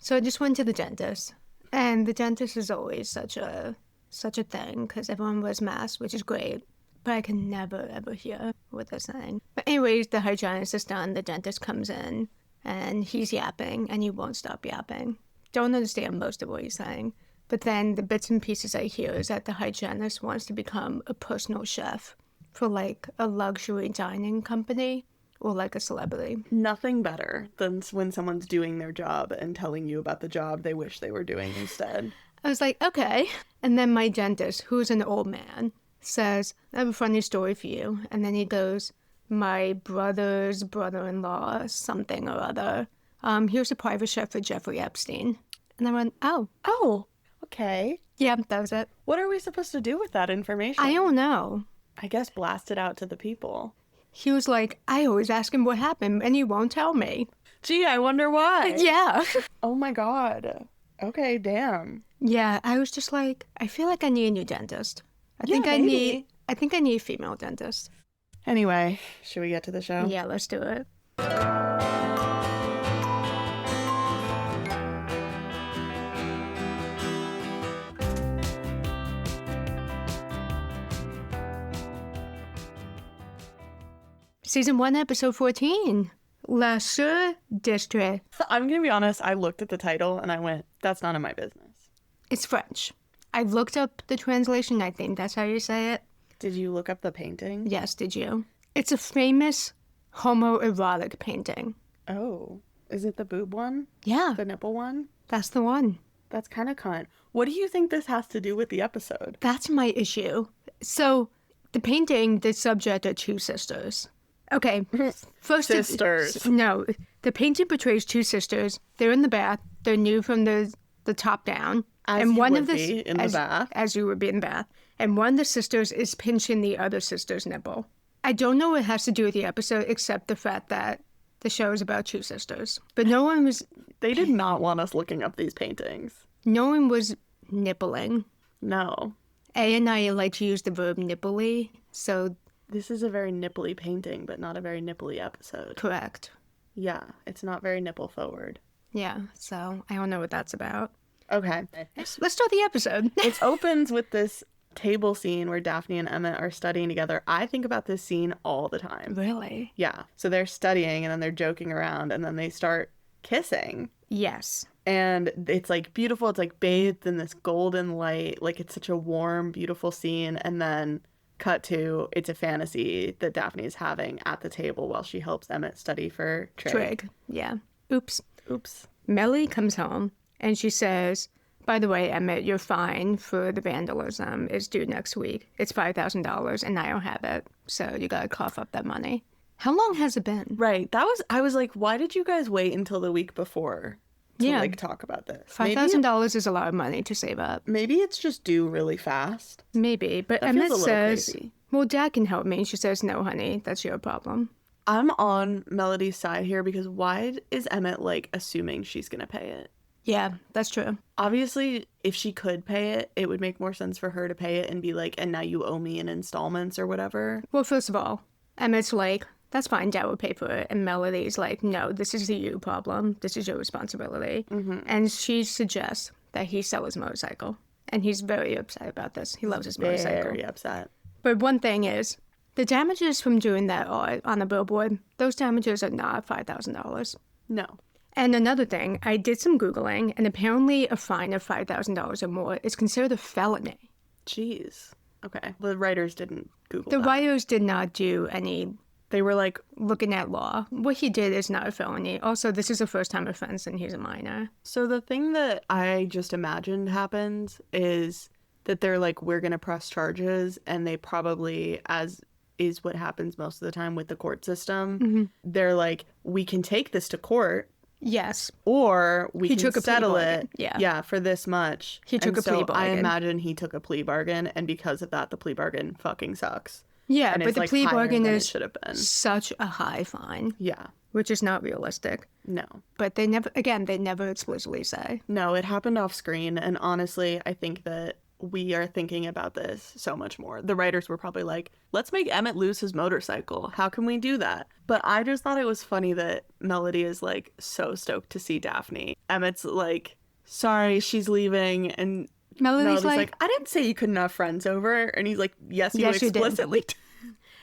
So I just went to the dentist. And the dentist is always such a thing because everyone wears masks, which is great. But I can never, ever hear what they're saying. But anyways, the hygienist is done. The dentist comes in and he's yapping and he won't stop yapping. Don't understand most of what he's saying. But then the bits and pieces I hear is that the hygienist wants to become a personal chef for like a luxury dining company or like a celebrity. Nothing better than when someone's doing their job and telling you about the job they wish they were doing instead. I was like, okay. And then my dentist, who's an old man, says, I have a funny story for you. And then he goes, my brother's brother-in-law, something or other. He was a private chef for Jeffrey Epstein. And I went, oh. Oh, okay. Yeah, that was it. What are we supposed to do with that information? I don't know. I guess blast it out to the people. He was like, I always ask him what happened, and he won't tell me. Gee, I wonder why. Yeah. Oh my God. Okay, damn. Yeah, I was just like, I feel like I need a new dentist. I think I need a female dentist. Anyway, should we get to the show? Yeah, let's do it. Season 1, episode 14. La Soeurs District. I'm going to be honest, I looked at the title and I went, that's none of my business. It's French. I looked up the translation. I think that's how you say it. Did you look up the painting? Yes, did you? It's a famous homoerotic painting. Oh, is it the boob one? Yeah. The nipple one? That's the one. That's kind of cunt. What do you think this has to do with the episode? That's my issue. So, the painting, the subject are two sisters. Okay, first... Sisters. No, the painting portrays two sisters. They're in the bath. They're nude from the top down. As and you one would of the, be in the bath. As you would be in the bath. And one of the sisters is pinching the other sister's nipple. I don't know what it has to do with the episode except the fact that the show is about two sisters. But no one was... They did not want us looking up these paintings. No one was nippling. No. A and I like to use the verb nipply, so... This is a very nipply painting, but not a very nipply episode. Correct. Yeah, it's not very nipple-forward. Yeah, so I don't know what that's about. Okay. Let's start the episode. It opens with this table scene where Daphne and Emmett are studying together. I think about this scene all the time. Really? Yeah. So they're studying, and then they're joking around, and then they start kissing. Yes. And it's like beautiful. It's like bathed in this golden light. Like it's such a warm, beautiful scene. And then cut to, it's a fantasy that Daphne is having at the table while she helps Emmett study for trig. Yeah. Oops. Oops. Melly comes home and she says, by the way, Emmett, your fine for the vandalism is due next week. It's $5,000 and I don't have it. So you gotta cough up that money. How long has it been? Right. I was like, why did you guys wait until the week before to talk about this? $5,000 is a lot of money to save up. Maybe it's just due really fast. Maybe, but That Emmett feels a little crazy. well, Dad can help me. And she says, no, honey, that's your problem. I'm on Melody's side here because why is Emmett like assuming she's gonna pay it? Yeah, that's true. Obviously, if she could pay it, it would make more sense for her to pay it and be like, and now you owe me in installments or whatever. Well, first of all, Emmett's like, that's fine, Dad will pay for it. And Melody's like, no, this is a you problem. This is your responsibility. Mm-hmm. And she suggests that he sell his motorcycle. And he's very upset about this. He loves his motorcycle. Very upset. But one thing is, the damages from doing that art on a billboard, those damages are not $5,000. No. And another thing, I did some Googling, and apparently a fine of $5,000 or more is considered a felony. Jeez. Okay. The writers didn't Google The that. writers did not do any... They were like... looking at law. What he did is not a felony. Also, this is a first-time offense, and he's a minor. So the thing that I just imagined happens is that they're like, we're going to press charges, and they probably, as is what happens most of the time with the court system, they're like, we can take this to court. Yes. Or we He can took a plea settle bargain. it. Yeah. For this much. He took a plea bargain. I imagine he took a plea bargain, and because of that, the plea bargain fucking sucks. Yeah, and but it's the like plea higher bargain than it is should have been. such a high fine. Yeah. Which is not realistic. No. But they never explicitly say. No, it happened off screen, and honestly, I think that we are thinking about this so much more. The writers were probably like, let's make Emmett lose his motorcycle. How can we do that? But I just thought it was funny that Melody is like so stoked to see Daphne. Emmett's like, sorry, she's leaving. And Melody's like, I didn't say you couldn't have friends over. And he's like, yes, you explicitly did.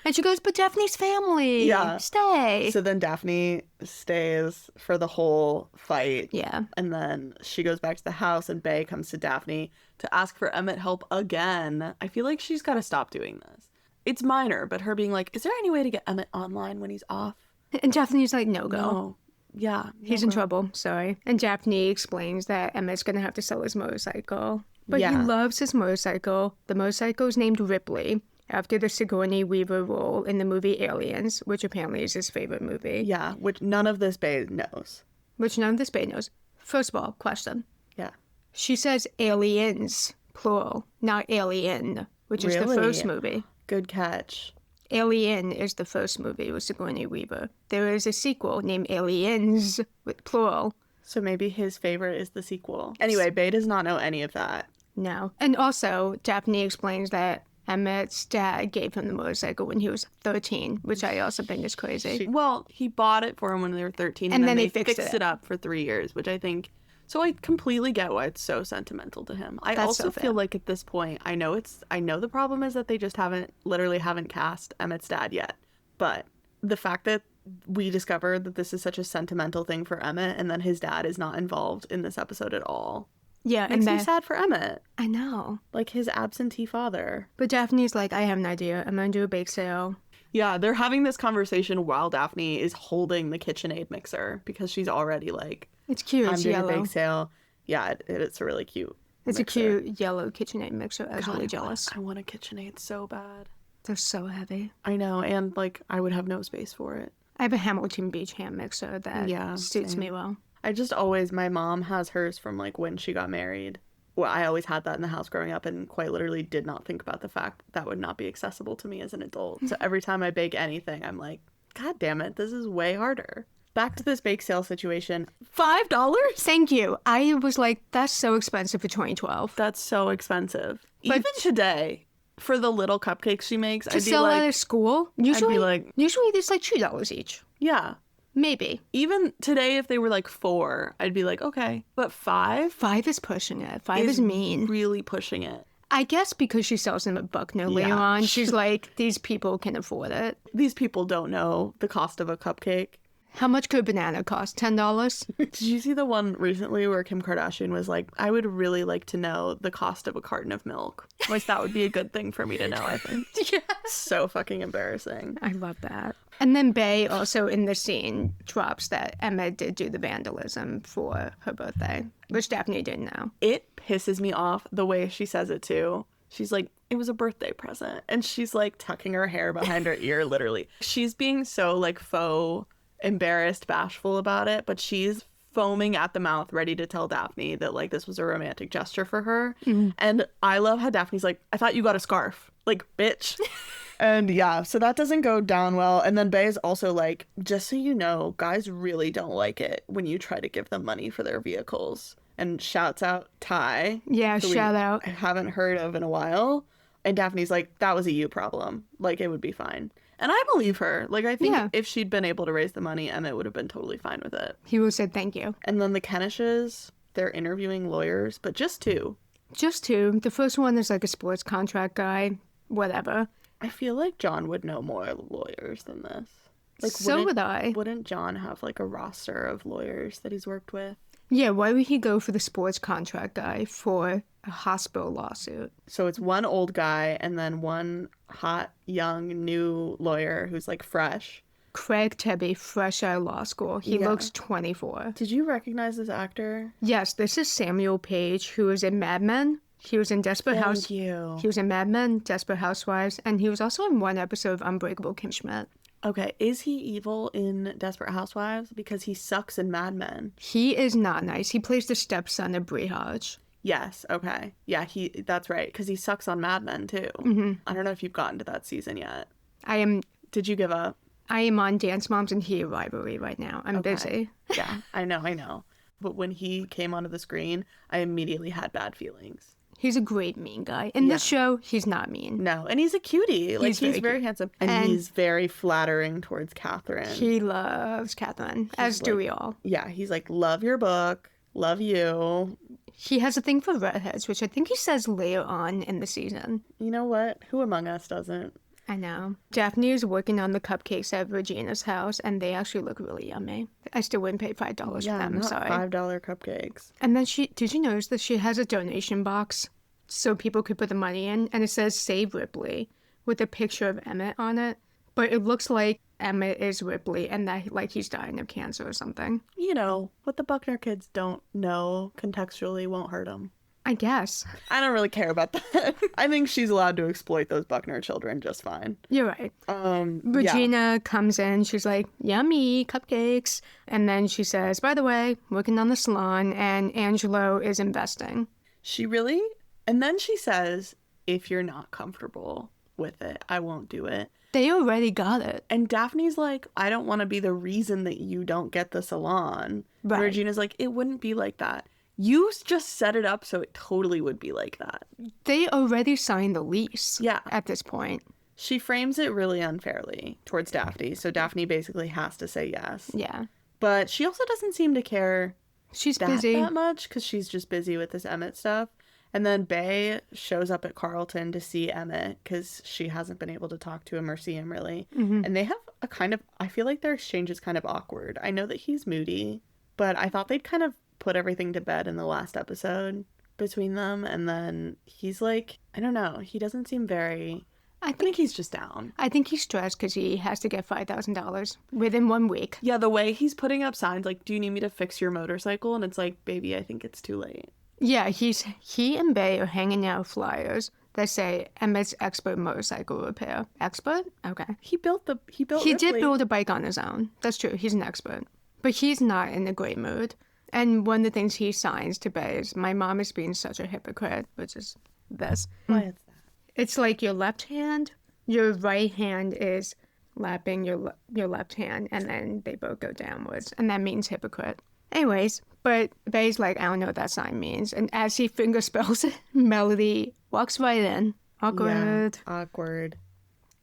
And she goes, but Daphne's family. Yeah. Stay. So then Daphne stays for the whole fight. Yeah. And then she goes back to the house and Bae comes to Daphne to ask for Emmett help again. I feel like she's got to stop doing this. It's minor, but her being like, is there any way to get Emmett online when he's off? And Daphne's like, no, go. No. Yeah. He's in trouble. Sorry. And Daphne explains that Emmett's going to have to sell his motorcycle. But he loves his motorcycle. The motorcycle is named Ripley, after the Sigourney Weaver role in the movie Aliens, which apparently is his favorite movie. Yeah, which none of this Bae knows. First of all, question. Yeah. She says aliens, plural, not alien, which is the first movie. Good catch. Alien is the first movie with Sigourney Weaver. There is a sequel named Aliens, with plural. So maybe his favorite is the sequel. Anyway, Bae does not know any of that. No. And also, Daphne explains that Emmett's dad gave him the motorcycle when he was 13, which I also think is crazy. He bought it for him when they were 13, and then they fixed it up for 3 years, which I think... So I completely get why it's so sentimental to him. I also feel like at this point, I know the problem is that they just haven't cast Emmett's dad yet. But the fact that we discovered that this is such a sentimental thing for Emmett, and then his dad is not involved in this episode at all. Yeah, makes me sad for Emmett. I know. Like his absentee father. But Daphne's like, I have an idea. I'm going to do a bake sale. Yeah, they're having this conversation while Daphne is holding the KitchenAid mixer because she's already like, it's cute. I'm it's doing yellow. a bake sale. Yeah, it's a really cute It's mixer. A cute yellow KitchenAid mixer. I was really jealous. I want a KitchenAid so bad. They're so heavy. I know, and like I would have no space for it. I have a Hamilton Beach hand mixer that suits me well. I just always, my mom has hers from like when she got married. Well, I always had that in the house growing up and quite literally did not think about the fact that would not be accessible to me as an adult. So every time I bake anything, I'm like, God damn it, this is way harder. Back to this bake sale situation. $5? Thank you. I was like, that's so expensive for 2012. That's so expensive. But even today, for the little cupcakes she makes, I'd be sell like... out of school? Usually it's like $2 each. Yeah. Maybe. Even today, if they were like 4, I'd be like, okay. But 5? 5 is pushing it. 5 is mean. Really pushing it. I guess because she sells them at Buckner later on, she's like, these people can afford it. These people don't know the cost of a cupcake. How much could a banana cost? $10? Did you see the one recently where Kim Kardashian was like, I would really like to know the cost of a carton of milk? Like, that would be a good thing for me to know, I think. Yeah. So fucking embarrassing. I love that. And then Bae also in the scene drops that Emma did do the vandalism for her birthday, which Daphne didn't know. It pisses me off the way she says it too. She's like, it was a birthday present. And she's like tucking her hair behind her ear, literally. She's being so like faux embarrassed, bashful about it, but she's foaming at the mouth, ready to tell Daphne that like this was a romantic gesture for her. Mm-hmm. And I love how Daphne's like, I thought you got a scarf. Like, bitch. And yeah, so that doesn't go down well. And then Bae is also like, just so you know, guys really don't like it when you try to give them money for their vehicles. And shouts out Ty. Yeah, shout out. I haven't heard of in a while. And Daphne's like, that was a you problem. Like, it would be fine. And I believe her. Like, I think if she'd been able to raise the money, Emmett would have been totally fine with it. He would have said thank you. And then the Kenishes, they're interviewing lawyers, but just 2. Just 2. The first one is like a sports contract guy, whatever. I feel like John would know more lawyers than this. Like, so would I. Wouldn't John have like a roster of lawyers that he's worked with? Yeah, why would he go for the sports contract guy for a hospital lawsuit? So it's one old guy and then one hot, young, new lawyer who's like fresh. Craig Tebby, fresh out of law school. He looks 24. Did you recognize this actor? Yes, this is Samuel Page, who was in Mad Men. He was in Desperate Housewives. Thank you. He was in Mad Men, Desperate Housewives, and he was also in one episode of Unbreakable Kim Schmidt. Okay, is he evil in Desperate Housewives? Because he sucks in Mad Men. He is not nice. He plays the stepson of Brie Hodge. Yes, okay. Yeah, that's right, because he sucks on Mad Men, too. Mm-hmm. I don't know if you've gotten to that season yet. Did you give up? I am on Dance Moms and He Rivalry right now. I'm busy. Yeah, I know. But when he came onto the screen, I immediately had bad feelings. He's a great mean guy. In this show, he's not mean. No, and he's a cutie. Like, he's very handsome. And he's very flattering towards Catherine. He loves Catherine, as do we all. Yeah, he's like, love your book, love you. He has a thing for redheads, which I think he says later on in the season. You know what? Who among us doesn't? I know. Daphne is working on the cupcakes at Regina's house, and they actually look really yummy. I still wouldn't pay $5 for them, I'm sorry. $5 cupcakes. And then did you notice that she has a donation box so people could put the money in? And it says Save Ripley with a picture of Emmett on it. But it looks like Emmett is Ripley and that like he's dying of cancer or something. You know, what the Buckner kids don't know contextually won't hurt them. I guess. I don't really care about that. I think she's allowed to exploit those Buckner children just fine. You're right. Regina comes in. She's like, yummy, cupcakes. And then she says, by the way, working on the salon, and Angelo is investing. She really? And then she says, if you're not comfortable with it, I won't do it. They already got it. And Daphne's like, I don't want to be the reason that you don't get the salon. Right. And Regina's like, it wouldn't be like that. You just set it up so it totally would be like that. They already signed the lease. Yeah. At this point. She frames it really unfairly towards Daphne. So Daphne basically has to say yes. Yeah. But she also doesn't seem to care busy that much because she's just busy with this Emmett stuff. And then Bae shows up at Carlton to see Emmett because she hasn't been able to talk to him or see him really. Mm-hmm. And they have a kind of, I feel like their exchange is kind of awkward. I know that he's moody, but I thought they'd kind of put everything to bed in the last episode between them. And then he's like, I don't know. He doesn't seem very... I think he's just down. I think he's stressed because he has to get $5,000 within 1 week. Yeah, the way he's putting up signs like, do you need me to fix your motorcycle? And it's like, baby, I think it's too late. Yeah, he and Bae are hanging out flyers that say Emmett's expert motorcycle repair. Expert? Okay. He did build a bike on his own. That's true. He's an expert. But he's not in a great mood. And one of the things he signs to Bae is, my mom is being such a hypocrite, which is this. Why is that? It's like your left hand, your right hand is lapping your left hand, and then they both go downwards. And that means hypocrite. Anyways, but Bae's like, I don't know what that sign means. And as he finger spells it, Melody walks right in. Awkward. Yeah, awkward.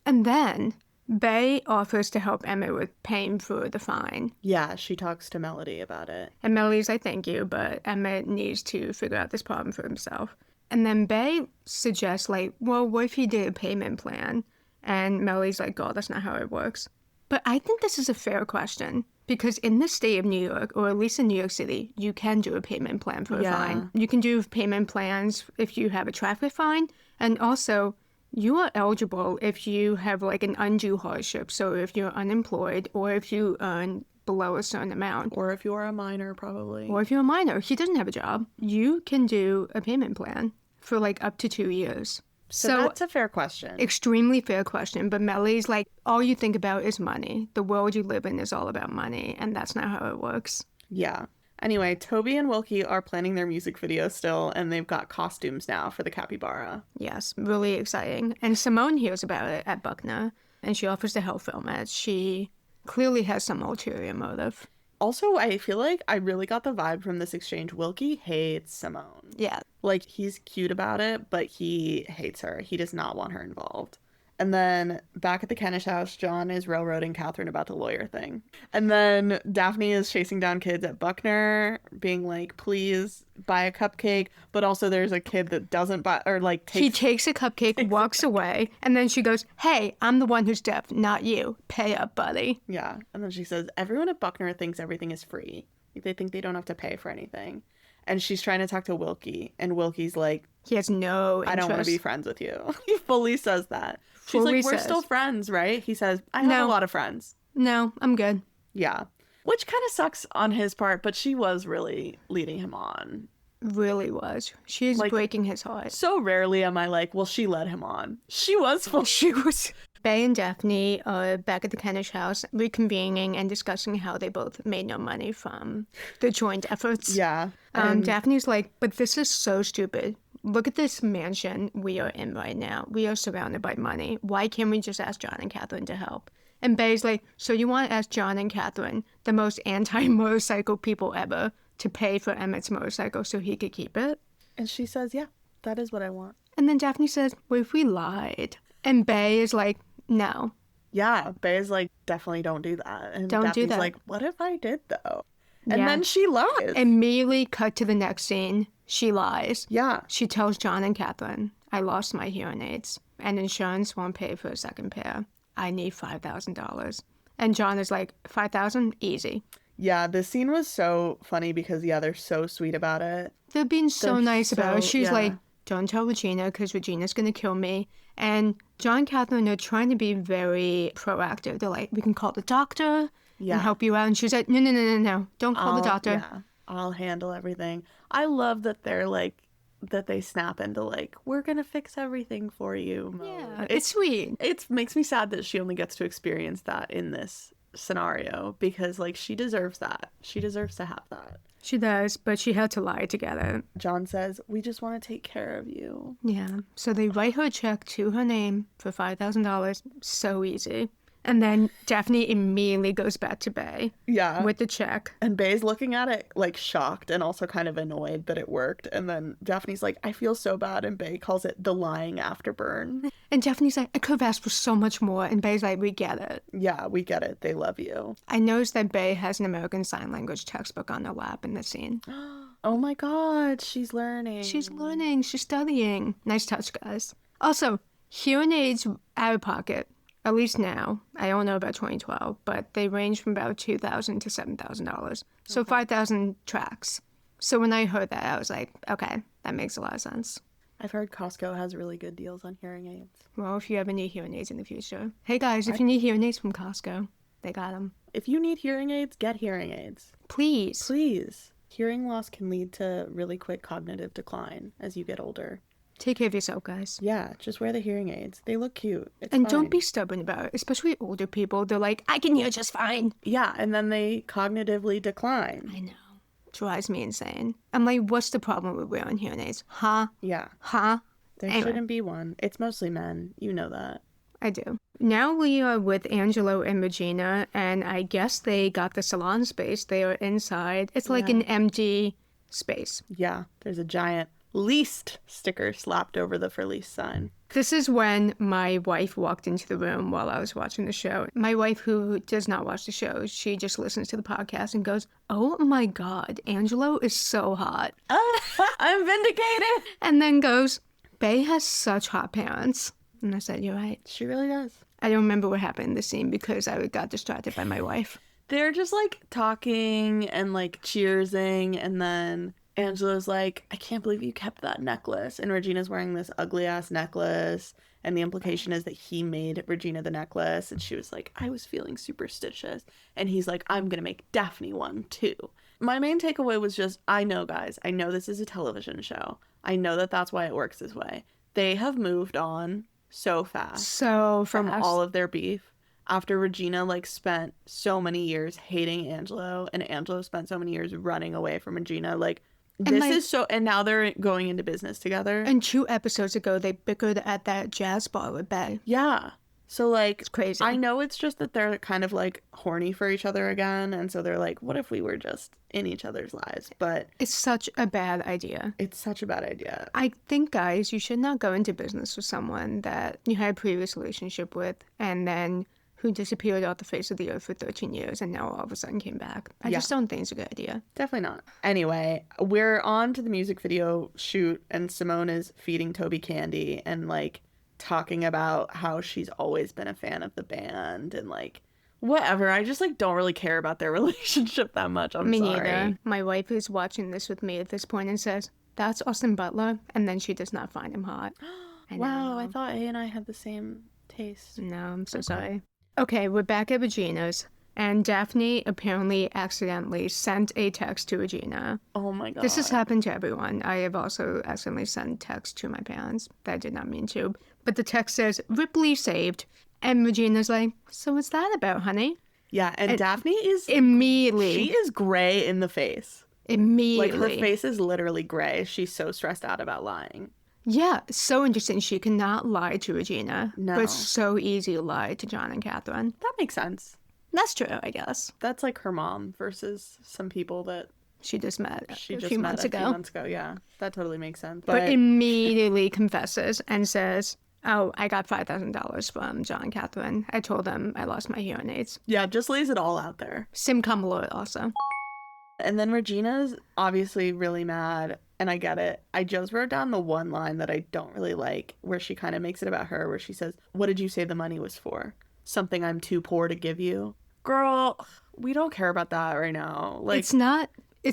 And then Bae offers to help Emmett with paying for the fine. Yeah, she talks to Melody about it. And Melody's like, thank you, but Emmett needs to figure out this problem for himself. And then Bae suggests, like, well, what if he did a payment plan? And Melody's like, oh, that's not how it works. But I think this is a fair question. Because in the state of New York, or at least in New York City, you can do a payment plan for a fine. You can do payment plans if you have a traffic fine. And also, you are eligible if you have like an undue hardship. So if you're unemployed or if you earn below a certain amount. Or if you're a minor, probably. Or if you're a minor. He doesn't have a job. You can do a payment plan for like up to 2 years. So that's a fair question. Extremely fair question. But Melody's like, all you think about is money. The world you live in is all about money. And that's not how it works. Yeah. Anyway, Toby and Wilkie are planning their music video still, and they've got costumes now for the capybara. Yes, really exciting. And Simone hears about it at Buckner, and she offers to help film it. She clearly has some ulterior motive. Also, I feel like I really got the vibe from this exchange. Wilkie hates Simone. Yeah. Like, he's cute about it, but he hates her. He does not want her involved. And then back at the Kenish house, John is railroading Catherine about the lawyer thing. And then Daphne is chasing down kids at Buckner, being like, please buy a cupcake. But also there's a kid that doesn't buy, or like takes... He takes a cupcake, walks away, and then she goes, hey, I'm the one who's deaf, not you. Pay up, buddy. Yeah. And then she says, everyone at Buckner thinks everything is free. They think they don't have to pay for anything. And she's trying to talk to Wilkie. And Wilkie's like... He has no interest. I don't want to be friends with you. He fully says that. She's like, we're still friends, right? He says, I have a lot of friends. No, I'm good. Yeah. Which kind of sucks on his part, but she was really leading him on. Really was. She's like, breaking his heart. So rarely am I like, well, she led him on. She was full. She was. Bae and Daphne are back at the Kenish house, reconvening and discussing how they both made no money from the joint efforts. Yeah. Daphne's like, but this is so stupid. Look at this mansion we are in right now. We are surrounded by money. Why can't we just ask John and Catherine to help? And Bae's like, so you want to ask John and Catherine, the most anti-motorcycle people ever, to pay for Emmett's motorcycle so he could keep it? And she says, yeah, That is what I want. And then Daphne says, what if we lied? And Bae is like, no. Yeah, Bae's like, definitely don't do that. And Don't do Daphne's that. like, what if I did though? And Yeah. then she lies. Immediately cut to the next scene. She lies. Yeah. She tells John and Catherine, I lost my hearing aids, and insurance won't pay for a second pair. I need $5,000. And John is like, 5,000? Easy. Yeah, this scene was so funny because, yeah, they're so sweet about it. They're being so They're nice about it. so- She's yeah. like, don't tell Regina because Regina's going to kill me. And John and Catherine are trying to be very proactive. They're like, we can call the doctor Yeah. and help you out. And she's like, no. Don't call the doctor. Yeah, I'll handle everything. I love that they're like, that they snap into like, we're going to fix everything for you mode. Yeah, it's sweet. It makes me sad that she only gets to experience that in this scenario because, like, she deserves that. She deserves to have that. She does, but she had to lie to get it. John says, we just want to take care of you. Yeah, so they write her a check to her name for $5,000. So easy. And then Daphne immediately goes back to Bae Yeah. with the check. And Bae's looking at it, like, shocked and also kind of annoyed that it worked. And then Daphne's like, I feel so bad. And Bae calls it the lying afterburn. And Daphne's like, I could have asked for so much more. And Bae's like, we get it. Yeah, we get it. They love you. I noticed that Bae has an American Sign Language textbook on her lap in this scene. Oh my God, she's learning. She's learning. She's studying. Nice touch, guys. Also, hearing aids out of pocket, at least now. I don't know about 2012, but they range from about $2,000 to $7,000. So 5,000 tracks. So when I heard that, I was like, okay, that makes a lot of sense. I've heard Costco has really good deals on hearing aids. Well, if you ever need hearing aids in the future. Hey guys, if you need hearing aids from Costco, they got them. If you need hearing aids, get hearing aids. Please. Please. Hearing loss can lead to really quick cognitive decline as you get older. Take care of yourself, guys. Yeah, just wear the hearing aids. They look cute. It's And fine. don't be stubborn about it, especially older people. They're like, I can hear just fine. Yeah, and then they cognitively decline. I know. Drives me insane. I'm like, what's the problem with wearing hearing aids? Huh? Yeah, Huh? there Anyway. shouldn't be one. It's mostly men. You know that. I do. Now we are with Angelo and Regina, and I guess they got the salon space. They are inside. It's like an empty space. Yeah, there's a giant leased sticker slapped over the for lease sign. This is when my wife walked into the room while I was watching the show. My wife, who does not watch the show, she just listens to the podcast and goes, oh my God, Angelo is so hot. I'm vindicated! And then goes, Bae has such hot parents. And I said, you're right. She really does. I don't remember what happened in the scene because I got distracted by my wife. They're just like talking and like cheersing, and then Angelo's like, I can't believe you kept that necklace. And Regina's wearing this ugly ass necklace. And the implication is that he made Regina the necklace. And she was like, I was feeling superstitious. And he's like, I'm going to make Daphne one too. My main takeaway was just, I know, guys, I know this is a television show. I know that that's why it works this way. They have moved on so fast So from fast. all of their beef. After Regina like spent so many years hating Angelo, and Angelo spent so many years running away from Regina, like this is so, and now they're going into business together. And 2 episodes ago, they bickered at that jazz bar with Bae. Yeah. So like It's crazy. I know it's just that they're kind of like horny for each other again, and so they're like, what if we were just in each other's lives? But It's such a bad idea. it's such a bad idea. I think, guys, you should not go into business with someone that you had a previous relationship with and then who disappeared off the face of the earth for 13 years and now all of a sudden came back. I just don't think it's a good idea. Definitely not. Anyway, we're on to the music video shoot, and Simone is feeding Toby candy and like talking about how she's always been a fan of the band and like whatever. I just like don't really care about their relationship that much. I'm Me sorry. neither. My wife is watching this with me at this point and says, that's Austin Butler, and then she does not find him hot. Wow, I thought A and I had the same taste. No, I'm so sorry. Okay, we're back at Regina's, and Daphne apparently accidentally sent a text to Regina. Oh my god. This has happened to everyone. I have also accidentally sent text to my parents that I did not mean to. But the text says, Ripley saved. And Regina's like, so what's that about, honey? Yeah, and Daphne is Immediately. she is gray in the face. Immediately. Like her face is literally gray. She's so stressed out about lying. Yeah, so interesting. She cannot lie to Regina. No. But it's so easy to lie to John and Catherine. That makes sense. That's true, I guess. That's like her mom versus some people that she just met She a just few met months a ago. few months ago, yeah. That totally makes sense. But immediately confesses and says, oh, I got $5,000 from John Catherine. I told him I lost my hearing aids. Yeah, just lays it all out there. Sim Kamalot also. And then Regina's obviously really mad, and I get it. I just wrote down the one line that I don't really like, where she kind of makes it about her, where she says, what did you say the money was for? Something I'm too poor to give you? Girl, we don't care about that right now. Like, It's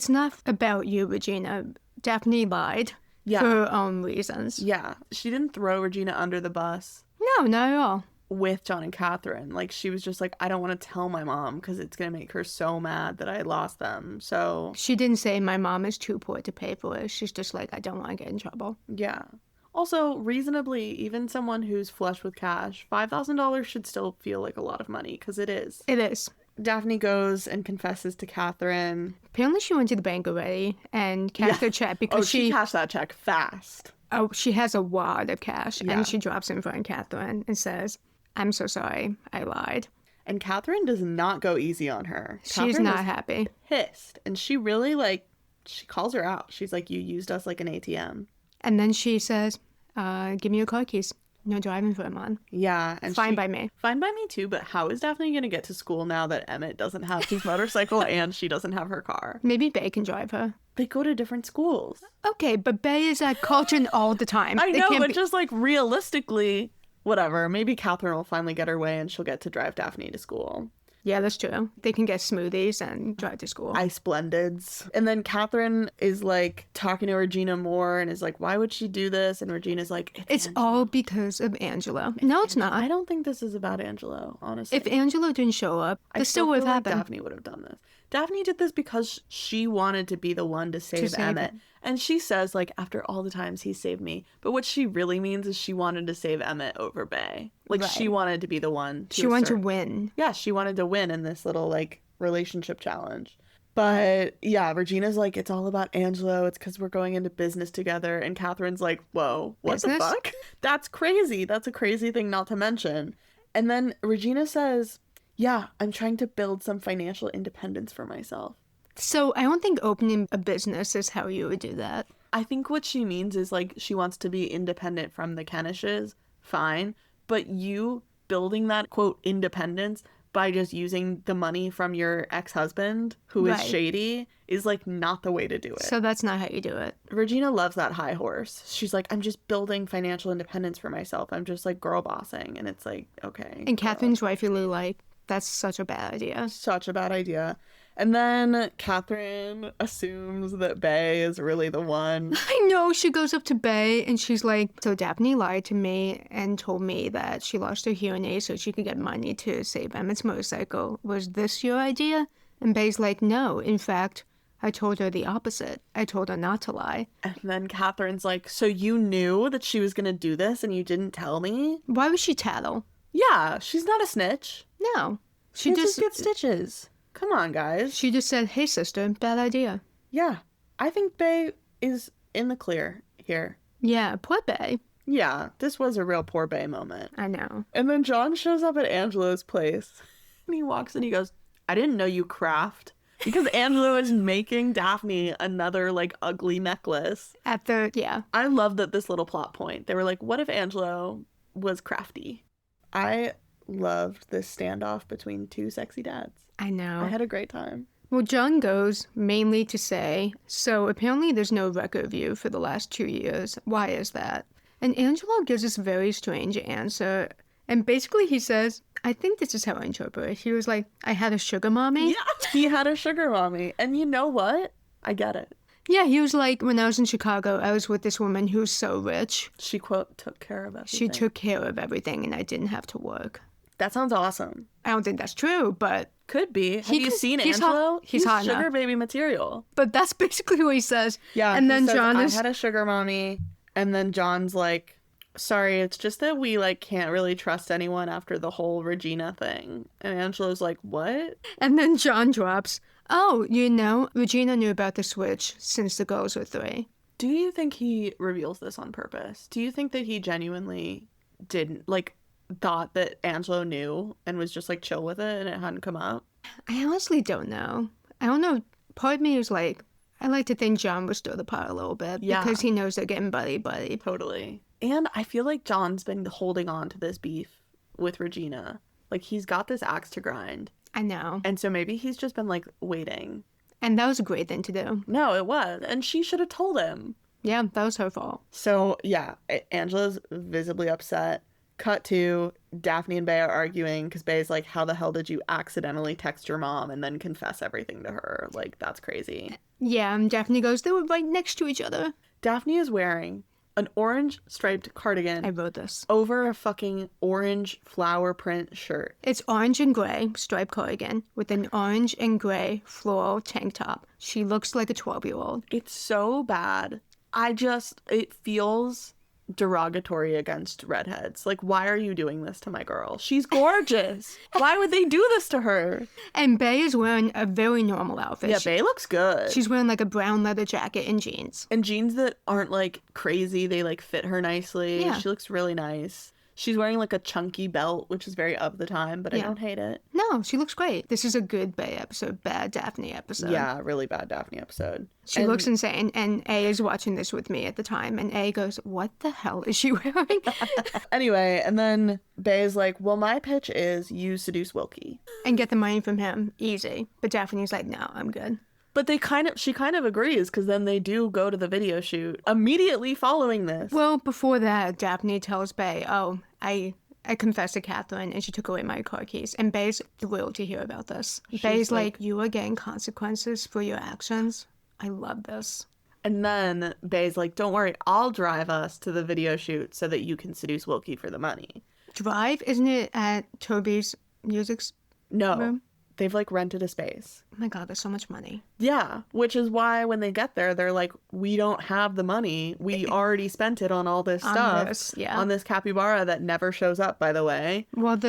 not about you, Regina. Daphne lied yeah, for her own reasons. yeah. She didn't throw Regina under the bus No, not at all. with John and Catherine. Like, she was just like, I don't want to tell my mom because it's going to make her so mad that I lost them. So She didn't say my mom is too poor to pay for it. She's just like, I don't want to get in trouble. yeah. Also, reasonably, even someone who's flush with cash, $5,000 should still feel like a lot of money, because it is. It is. Daphne goes and confesses to Catherine. Apparently she went to the bank already and cashed her check because she cashed that check fast. Oh, she has a wad of cash, Yeah. and she drops it in front of Catherine and says, I'm so sorry, I lied. And Catherine does not go easy on her. She's Catherine not is happy. pissed. And she really, she calls her out. She's like, you used us like an ATM. And then she says, give me your car keys. No driving for a month. Yeah. And Fine by me. Fine by me too, but how is Daphne going to get to school now that Emmett doesn't have his motorcycle and she doesn't have her car? Maybe Bay can drive her. They go to different schools. Okay, but Bay is at Colton all the time. I It know, can't but be- just realistically, whatever. Maybe Catherine will finally get her way and she'll get to drive Daphne to school. Yeah, that's true. They can get smoothies and drive to school. Ice blendeds. And then Catherine is talking to Regina more and is like, why would she do this? And Regina's like, It's all because of Angelo. No, it's I not. don't think this is about Angelo, honestly. If Angelo didn't show up, this still would have feel like happened. Daphne would have done this. Daphne did this because she wanted to be the one to save Emmett. him. And she says, after all the times he saved me. But what she really means is she wanted to save Emmett over Bay. She Right. wanted to be the one to She wanted to assert- win. Yeah, she wanted to win in this little, relationship challenge. But, yeah, Regina's like, it's all about Angelo. It's because we're going into business together. And Catherine's like, whoa, what Business? the fuck? That's crazy. That's a crazy thing not to mention. And then Regina says, yeah, I'm trying to build some financial independence for myself. So I don't think opening a business is how you would do that. I think what she means is, she wants to be independent from the Kenishes. Fine. But you building that, quote, independence by just using the money from your ex-husband, who is Right. shady, is, not the way to do it. So that's not how you do it. Regina loves that high horse. She's like, I'm just building financial independence for myself. I'm just, girl bossing. And it's like, okay. And girl. Catherine's rightfully like, that's such a bad idea. Such a bad idea. And then Catherine assumes that Bay is really the one. I know. She goes up to Bay and she's like, so Daphne lied to me and told me that she lost her hearing aid so she could get money to save Emmett's motorcycle. Was this your idea? And Bay's like, no. In fact, I told her the opposite. I told her not to lie. And then Catherine's like, so you knew that she was going to do this and you didn't tell me? Why would she tattle? Yeah, she's not a snitch. No. She Snitches just get stitches. Come on, guys. She just said, hey, sister, bad idea. Yeah, I think Bay is in the clear here. Yeah, poor Bay. Yeah, this was a real poor Bay moment. I know. And then John shows up at Angelo's place. And he walks in, he goes, I didn't know you craft. Because Angelo is making Daphne another, ugly necklace. Yeah. I love that this little plot point. They were like, what if Angelo was crafty? I loved this standoff between two sexy dads. I know. I had a great time. Well, John goes mainly to say, so apparently there's no record of you for the last 2 years. Why is that? And Angelo gives this very strange answer. And basically he says, I think this is how I interpret it. He was like, I had a sugar mommy. Yeah, he had a sugar mommy. And you know what? I get it. Yeah, he was like, when I was in Chicago, I was with this woman who's so rich. She, quote, took care of everything. She took care of everything and I didn't have to work. That sounds awesome. I don't think that's true, but... Could be. Have you seen he's Angelo? He's hot sugar enough. baby material. But that's basically what he says. Yeah. And then says, John I is... had a sugar mommy. And then John's like, sorry, it's just that we can't really trust anyone after the whole Regina thing. And Angelo's like, what? And then John drops, oh, Regina knew about the switch since the girls were 3. Do you think he reveals this on purpose? Do you think that he genuinely didn't, thought that Angelo knew and was just, chill with it and it hadn't come up? I honestly don't know. I don't know. Part of me is like, I like to think John will stir the pot a little bit because he knows they're getting buddy. Totally. And I feel like John's been holding on to this beef with Regina. Like, he's got this axe to grind. I know. And so maybe he's just been, like, waiting. And that was a great thing to do. No, it was. And she should have told him. Yeah, that was her fault. So, yeah, Angela's visibly upset. Cut to Daphne and Bea are arguing because Bea's like, how the hell did you accidentally text your mom and then confess everything to her? Like, that's crazy. Yeah, and Daphne goes, they were right next to each other. Daphne is wearing an orange striped cardigan. I wrote this. Over a fucking orange flower print shirt. It's orange and gray striped cardigan with an orange and gray floral tank top. She looks like a 12-year-old. It's so bad. It feels derogatory against redheads. Like, why are you doing this to my girl? She's gorgeous. Why would they do this to her? And Bea is wearing a very normal outfit. Yeah, Bea looks good. She's wearing like a brown leather jacket and jeans. And jeans that aren't like crazy. They like fit her nicely. Yeah. She looks really nice. She's wearing like a chunky belt, which is very of the time, but I don't hate it. No, she looks great. This is a good Bea episode, bad Daphne episode. Yeah, really bad Daphne episode. She looks insane, and A is watching this with me at the time, and A goes, what the hell is she wearing? Anyway, and then Bea's like, well, my pitch is you seduce Wilkie. And get the money from him, easy. But Daphne's like, no, I'm good. But she kind of agrees, because then they do go to the video shoot immediately following this. Well, before that, Daphne tells Bea, oh, I confessed to Catherine and she took away my car keys. And Bea's thrilled to hear about this. Bea's like, you are getting consequences for your actions. I love this. And then Bea's like, don't worry, I'll drive us to the video shoot so that you can seduce Wilkie for the money. Drive? Isn't it at Toby's music room? They've, like, rented a space. Oh, my God, there's so much money. Yeah, which is why when they get there, they're like, we don't have the money. We already spent it on all this stuff. On this capybara that never shows up, by the way. Well,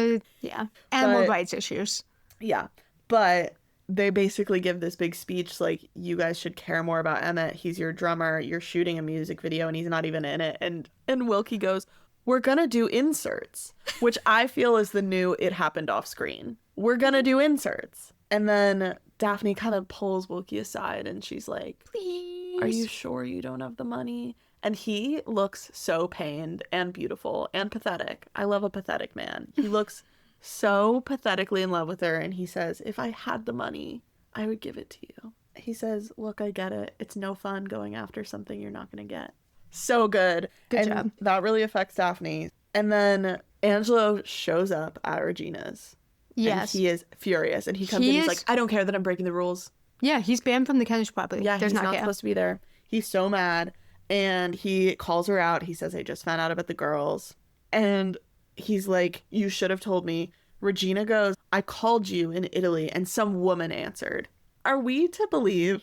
animal rights issues. Yeah, but they basically give this big speech, like, you guys should care more about Emmett. He's your drummer. You're shooting a music video, and he's not even in it. And Wilkie goes, we're gonna do inserts, which I feel is the new it happened off screen. We're gonna do inserts. And then Daphne kind of pulls Wilkie aside and she's like, please, are you sure you don't have the money? And he looks so pained and beautiful and pathetic. I love a pathetic man. He looks so pathetically in love with her. And he says, if I had the money, I would give it to you. He says, look, I get it. It's no fun going after something you're not gonna get. So good. Good job. That really affects Daphne. And then Angelo shows up at Regina's. Yes. And he is furious. And he comes in, he's like, I don't care that I'm breaking the rules. Yeah, he's banned from the Kentish property. Yeah, he's not supposed to be there. He's so mad. And he calls her out. He says, I just found out about the girls. And he's like, you should have told me. Regina goes, I called you in Italy and some woman answered. Are we to believe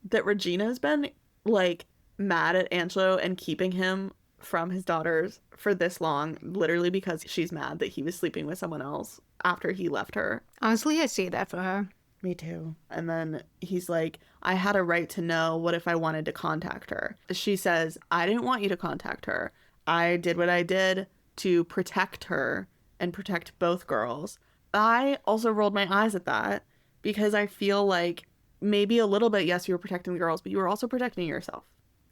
that Regina's been, like, mad at Angelo and keeping him from his daughters for this long, literally because she's mad that he was sleeping with someone else after he left her? Honestly, I see that for her. Me too. And then he's like, I had a right to know. What if I wanted to contact her? She says, I didn't want you to contact her. I did what I did to protect her and protect both girls. I also rolled my eyes at that because I feel like maybe a little bit, yes, you were protecting the girls, but you were also protecting yourself.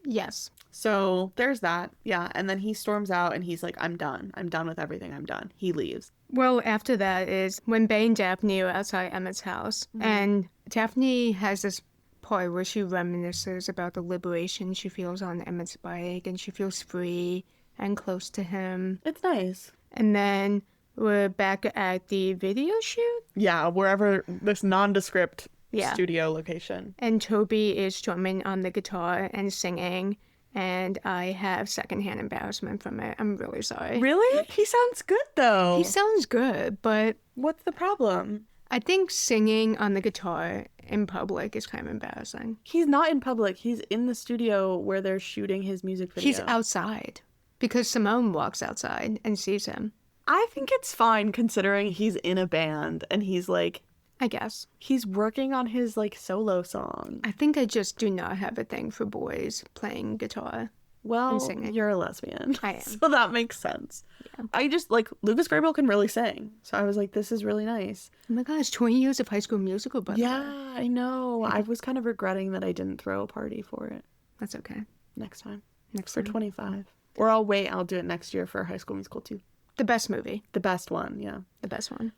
Yes. So there's that. Yeah. And then he storms out and he's like, I'm done. I'm done with everything. I'm done. He leaves. Well, after that is when Bea and Daphne are outside Emmett's house. Mm-hmm. And Daphne has this part where she reminisces about the liberation she feels on Emmett's bike. And she feels free and close to him. It's nice. And then we're back at the video shoot. Yeah. Wherever this nondescript studio location. And Toby is strumming on the guitar and singing, and I have secondhand embarrassment from it. I'm really sorry. Really? He sounds good, though. He sounds good, but... What's the problem? I think singing on the guitar in public is kind of embarrassing. He's not in public. He's in the studio where they're shooting his music video. He's outside, because Simone walks outside and sees him. I think it's fine considering he's in a band, and he's like... I guess. He's working on his, like, solo song. I think I just do not have a thing for boys playing guitar. Well, singing. you're a lesbian. I am. So that makes sense. Yeah. I just, like, Lucas Grabeel can really sing. So I was like, this is really nice. Oh my gosh, 20 years of High School Musical, by the way. Yeah, I know. I was kind of regretting that I didn't throw a party for it. That's okay. Next time. Next For time. 25. Or I'll do it next year for High School Musical 2. The best movie. The best one, yeah. The best one.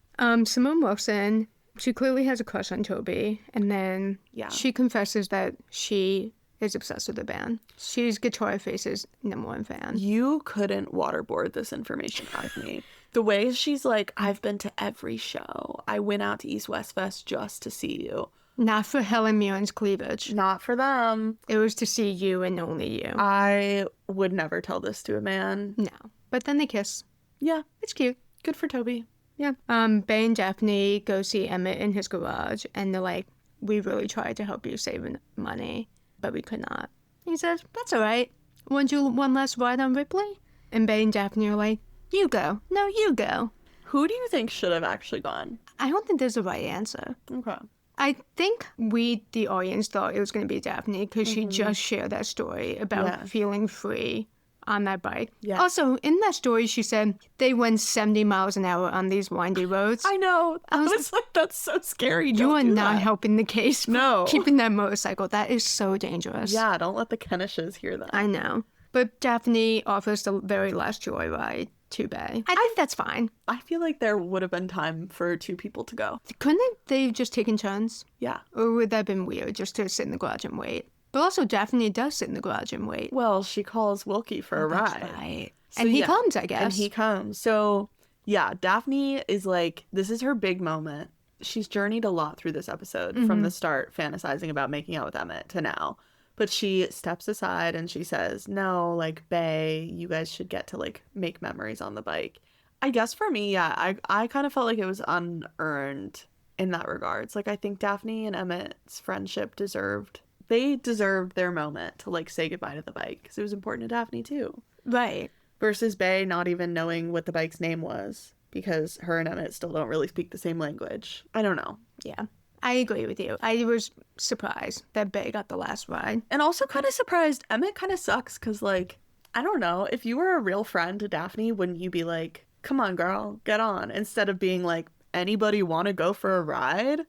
Simone Wilson, she clearly has a crush on Toby, and then she confesses that she is obsessed with the band. She's Guitar Face's #1 fan. You couldn't waterboard this information out of me. The way she's like, I've been to every show. I went out to East West Fest just to see you. Not for Helen Mirren's cleavage. Not for them. It was to see you and only you. I would never tell this to a man. No. But then they kiss. Yeah. It's cute. Good for Toby. Yeah. Bay and Daphne go see Emmett in his garage, and they're like, we really tried to help you save money, but we could not. He says, that's all right. Want you one last ride on Ripley? And Bay and Daphne are like, you go. No, you go. Who do you think should have actually gone? I don't think there's a right answer. Okay. I think we, the audience, thought it was going to be Daphne because she just shared that story about feeling free on that bike. Yeah. Also, in that story, she said they went 70 miles an hour on these windy roads. I know. I was like, that's so scary. You are not helping the case. No. Keeping that motorcycle. That is so dangerous. Yeah, don't let the Kenishes hear that. I know. But Daphne offers the very last joyride to Bay. I think that's fine. I feel like there would have been time for 2 people to go. Couldn't they have just taken turns? Yeah. Or would that have been weird just to sit in the garage and wait? But also, Daphne does sit in the garage and wait. Well, she calls Wilkie for a ride. That's right. So, and he comes, I guess. And he comes. So, yeah, Daphne is like, this is her big moment. She's journeyed a lot through this episode from the start, fantasizing about making out with Emmett to now. But she steps aside and she says, no, like, Bay, you guys should get to, like, make memories on the bike. I guess for me, yeah, I kind of felt like it was unearned in that regards. Like, I think Daphne and Emmett's friendship deserved their moment to, like, say goodbye to the bike because it was important to Daphne, too. Right. Versus Bay not even knowing what the bike's name was because her and Emmett still don't really speak the same language. I don't know. Yeah. I agree with you. I was surprised that Bay got the last ride. And also kind of surprised Emmett kind of sucks because, like, I don't know. If you were a real friend to Daphne, wouldn't you be like, come on, girl, get on? Instead of being like, anybody want to go for a ride?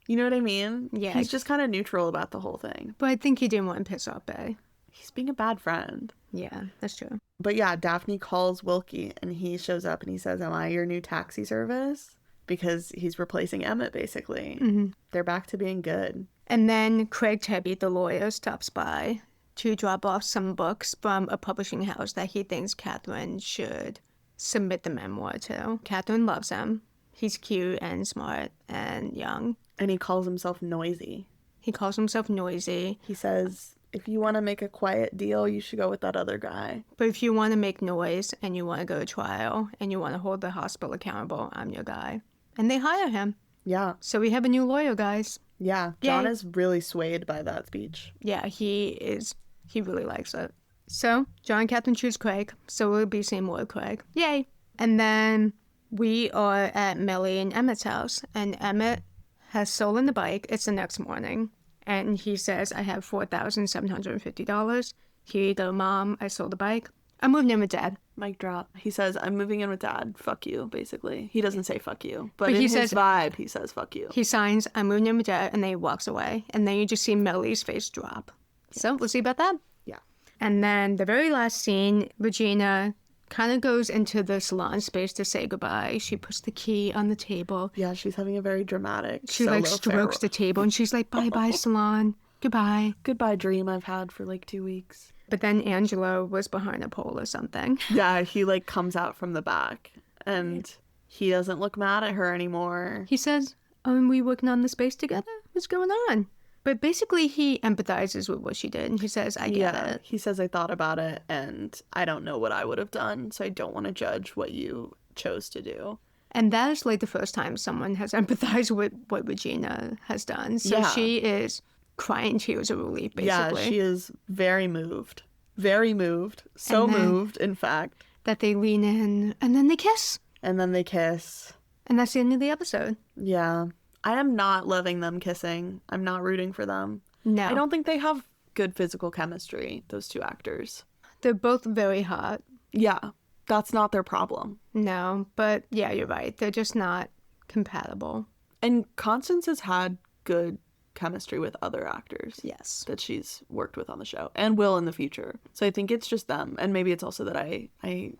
You know what I mean? Yeah. He's just kind of neutral about the whole thing. But I think he didn't want to piss off Bay. He's being a bad friend. Yeah, that's true. But yeah, Daphne calls Wilkie and he shows up and he says, am I your new taxi service? Because he's replacing Emmett, basically. Mm-hmm. They're back to being good. And then Craig Tebby, the lawyer, stops by to drop off some books from a publishing house that he thinks Catherine should submit the memoir to. Catherine loves him. He's cute and smart and young. And he calls himself Noisy. He calls himself Noisy. He says, if you want to make a quiet deal, you should go with that other guy. But if you want to make noise and you want to go to trial and you want to hold the hospital accountable, I'm your guy. And they hire him. Yeah. So we have a new lawyer, guys. Yeah. John is really swayed by that speech. Yeah, he is. He really likes it. So John and Catherine choose Craig. So we'll be seeing more of Craig. Yay. And then we are at Melly and Emmett's house. And Emmett has stolen the bike. It's the next morning. And he says, I have $4,750. Here you go, Mom. I sold the bike. I'm moving in with Dad. Mic drop. He says, I'm moving in with Dad. Fuck you, basically. He doesn't say fuck you. But in he his says, vibe, he says fuck you. He signs, I'm moving in with Dad, and then he walks away. And then you just see Melly's face drop. Yeah. So we'll see about that. Yeah. And then the very last scene, Regina kind of goes into the salon space to say goodbye. She puts the key on the table. Yeah, she's having a very dramatic She like strokes the table and she's like, bye-bye, salon. Goodbye. Goodbye dream I've had for like 2 weeks. But then Angelo was behind a pole or something. Yeah, he like comes out from the back and he doesn't look mad at her anymore. He says, are we working on the space together? What's going on? But basically he empathizes with what she did and he says, I get it. He says, I thought about it and I don't know what I would have done, so I don't want to judge what you chose to do. And that is like the first time someone has empathized with what Regina has done. So she is crying tears of relief, basically. Yeah, she is very moved. Very moved. So moved, in fact. That they lean in and then they kiss. And then they kiss. And that's the end of the episode. Yeah. I am not loving them kissing. I'm not rooting for them. No. I don't think they have good physical chemistry, those two actors. They're both very hot. Yeah, that's not their problem. No, but yeah, you're right. They're just not compatible. And Constance has had good chemistry with other actors. Yes. That she's worked with on the show and will in the future. So I think it's just them. And maybe it's also that I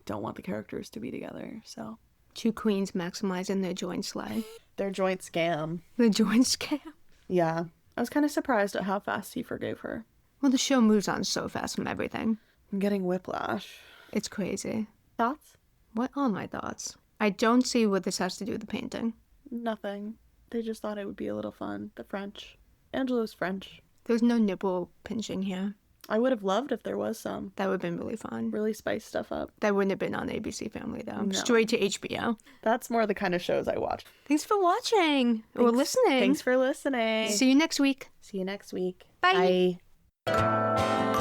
don't want the characters to be together, so. Two queens maximizing their joint slay. Their joint scam. The joint scam. Yeah. I was kind of surprised at how fast he forgave her. Well, the show moves on so fast from everything. I'm getting whiplash. It's crazy. Thoughts? What are my thoughts? I don't see what this has to do with the painting. Nothing. They just thought it would be a little fun. The French. Angelo's French. There's no nipple pinching here. I would have loved if there was some. That would have been really fun. Really spice stuff up. That wouldn't have been on ABC Family, though. No. Straight to HBO. That's more the kind of shows I watch. Thanks for watching. Or listening. Thanks for listening. See you next week. See you next week. Bye. Bye.